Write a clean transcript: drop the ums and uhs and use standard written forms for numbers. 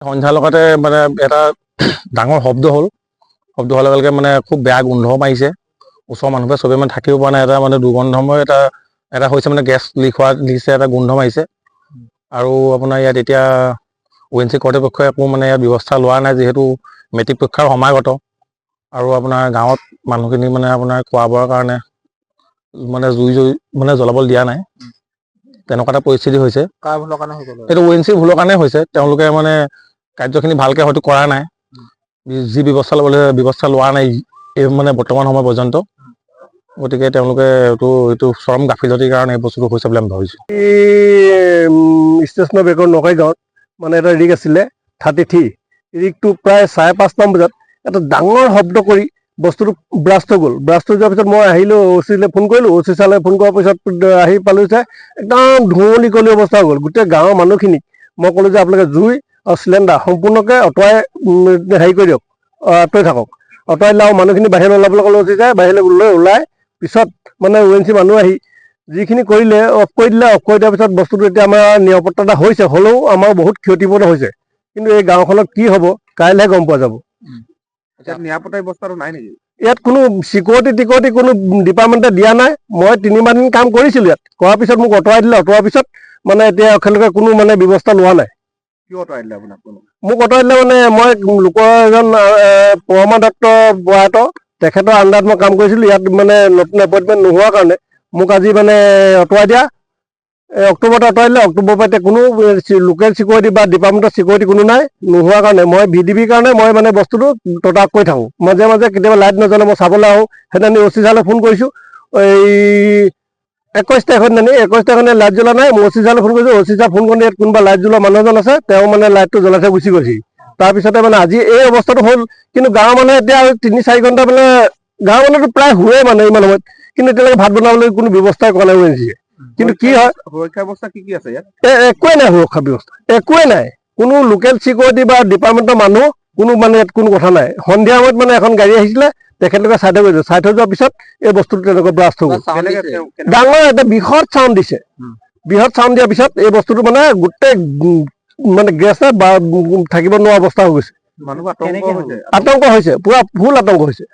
সন্ধ্যা লগাতে মানে এটা ডাঙৰ শব্দ হ'ল। শব্দ হোৱাৰ লগে লগে মানে খুব বেয়া গোন্ধ মাৰিছে। ওচৰৰ মানুহবোৰে চবেই মানে থাকিব পৰা নাই। এটা মানে দুৰ্গন্ধময় এটা হৈছে, মানে গেছ লিক দিছে, এটা গোন্ধ মাৰিছে। আৰু আপোনাৰ ইয়াত এতিয়া ONGC কৰ্তৃপক্ষই একো মানে ইয়াত ব্যৱস্থা লোৱা নাই, যিহেতু মেট্ৰিক পৰীক্ষাৰ সমাগত। আৰু আপোনাৰ গাঁৱত মানুহখিনি মানে আপোনাৰ খোৱা বোৱাৰ কাৰণে মানে জুই মানে জ্বলাবলৈ দিয়া নাই, তেনেকুৱা এটা পৰিস্থিতি হৈছে। এইটো ONGC ভুলৰ কাৰণে হৈছে। তেওঁলোকে মানে কাৰ্যখিনি ভালকে হয়তো কৰা নাই। যি ব্যৱস্থা ল'বলৈ ব্যৱস্থা লোৱা নাই এই মানে বৰ্তমান সময় পৰ্যন্ত। গতিকে তেওঁলোকে এইটো চৰম গাফিলতিৰ কাৰণে এই বস্তুটো হৈছে বুলি আমি ভাবিছোঁ। ষ্টেচনৰ বেগৰ নকাই গাঁৱত মানে এটা ৰিক আছিলে 33। ৰিকটো প্ৰায় 5:30 বজাত এটা ডাঙৰ শব্দ কৰি বস্তুটো ব্লাষ্ট হৈ গ'ল। ব্লাষ্ট হৈ যোৱাৰ পিছত মই আহিলোঁ, OC লে ফোন কৰিলোঁ। OC চালে, ফোন কৰাৰ পিছত আহি পালোঁ যে একদম ধুঁৱলি অৱস্থা হৈ গ'ল। গোটেই গাঁৱৰ মানুহখিনিক মই ক'লোঁ যে আপোনালোকে জুই আৰু চিলিণ্ডাৰ সম্পূৰ্ণকৈ আঁতৰাই হেৰি কৰি দিয়ক, আঁতৰি থাকক। আঁতৰাই দিলে আৰু মানুহখিনি বাহিৰলৈ ওলাবলৈ ক'লে OC যায়। বাহিৰলৈ ওলাই পিছত মানে ONGC মানুহ আহি যিখিনি কৰিলে অফ কৰি দিলে। অফ কৰি দিয়াৰ পিছত বস্তুটো এতিয়া আমাৰ নিৰাপত্তা এটা হৈছে, হ'লেও আমাৰ বহুত ক্ষতিপূৰ্ণ হৈছে। কিন্তু এই গাঁওখনত কি হ'ব কাইলৈহে গম পোৱা যাব। নিৰাপত্তা ব্যৱস্থাটো নাই নেকি? ইয়াত কোনো চিকিউৰিটি কোনো ডিপাৰ্টমেণ্টে দিয়া নাই। মই 3 দিন কাম কৰিছিলোঁ ইয়াত। কৰাৰ পিছত মোক আঁতৰাই দিলে। আঁতৰোৱাৰ পিছত মানে এতিয়া একেলগে কোনো মানে ব্যৱস্থা লোৱা নাই। কিয় আঁতৰাই দিলে আপোনাক? মোক আঁতৰাই দিলে মানে মই লোকৰ এজন পৰমা দত্ত বৰাত তেখেতৰ আণ্ডাৰত মই কাম কৰিছিলোঁ। ইয়াত মানে নতুন এপইণ্টমেণ্ট নোহোৱাৰ কাৰণে মোক আজি মানে আঁতৰাই দিয়া। অক্টোবৰত আঁতৰাই দিলে। অক্টোবৰৰ পৰা এতিয়া কোনো লোকেল চিকিউৰিটি বা ডিপাৰ্টমেণ্টৰ চিকিউৰিটি কোনো নাই। নোহোৱাৰ কাৰণে মই VDBৰ কাৰণে মই মানে বস্তুটো তদাৰক কৰি থাকোঁ। মাজে মাজে কেতিয়াবা লাইট নজ্বলে মই চাবলৈ আহোঁ। সেইদিনা OC চালে ফোন কৰিছোঁ। এই 21 তাৰিখত 21 তাৰিখে লাইট জ্বলা নাই। মই OC চালে ফোন কৰিছোঁ। OC চালে ফোন কৰি ইয়াত কোনোবা লাইট জ্বলোৱা মানুহ এজন আছে, তেওঁ মানে লাইটটো জ্বলাই থৈ গুচি গৈছে। তাৰপিছতে মানে আজি এই অৱস্থাটো হ'ল। কিন্তু গাঁৱৰ মানুহে এতিয়া 3-4 ঘণ্টা মানে গাঁৱৰ মানুহটো প্ৰায় শুৱে মানে ইমান সময়ত, কিন্তু এতিয়ালৈকে ভাত বনাবলৈ কোনো ব্যৱস্থাই কৰা নাই ONGC। কিন্তু কি হয়, সুৰক্ষা ব্যৱস্থা কি আছে ইয়াত? একোৱে নাই। সুৰক্ষা ব্যৱস্থা একোৱে নাই। কোনো লোকেল চিকিউৰিটি বা ডিপাৰ্টমেণ্টৰ মানুহ কোনো মানে ইয়াত কোনো কথা নাই। সন্ধিয়া সময়ত মানে এখন গাড়ী আহিছিলে, তেখেতলোকে চাই থৈ গৈছে। চাই থৈ যোৱাৰ পিছত এই বস্তুটো তেনেকৈ ব্লাষ্ট হৈ গ'ল। ডাঙৰ এটা বৃহৎ চাউণ্ড দিছে। বৃহৎ চাউণ্ড দিয়াৰ পিছত এই বস্তুটো মানে গোটেই মানে গেছে বা থাকিব নোৱাৰা অৱস্থা হৈ গৈছে। মানুহবোৰ আতংক হৈছে, পুৰা ফুল আতংক হৈছে।